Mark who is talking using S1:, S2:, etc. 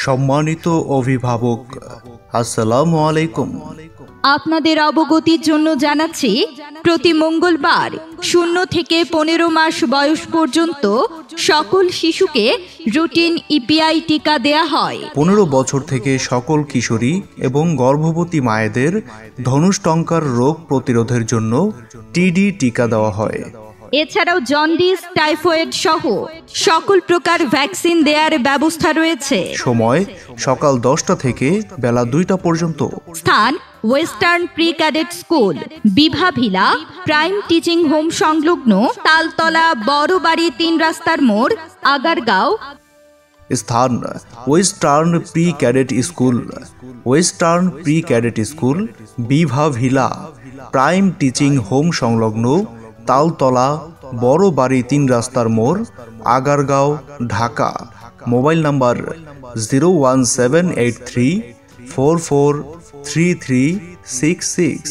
S1: সম্মানিত অভিভাবক, আসসালামু আলাইকুম।
S2: আপনাদের অবগতির জন্য জানাচ্ছি, প্রতি মঙ্গলবার 0 থেকে 15 মাস বয়স পর্যন্ত সকল শিশুকে রুটিন ইপিআই টিকা দেয়া হয়।
S1: 15 বছর থেকে সকল কিশোরী এবং গর্ভবতী মায়েদের ধনুষ্টঙ্কার রোগ প্রতিরোধের জন্য টিডি টিকা দেওয়া হয়।
S2: এছাড়াও জন্ডিস, টাইফয়েড সহ সকল প্রকার ভ্যাকসিন দেওয়ার ব্যবস্থা রয়েছে।
S1: সময় সকাল 10টা থেকে বেলা 2টা পর্যন্ত।
S2: স্থান western pre cadet school, Bibha villa, prime teaching home সংলগ্ন, তালতলা, বড়বাড়ি 3 রাস্তার মোড়, আগারগাঁও।
S1: স্থান western pre cadet school, western pre cadet school, Bibha villa, prime teaching home সংলগ্ন, তালতলা, বড়বাড়ি 3 রাস্তার মোড়, আগারগাঁও, ঢাকা। Mobile number 01783 443366।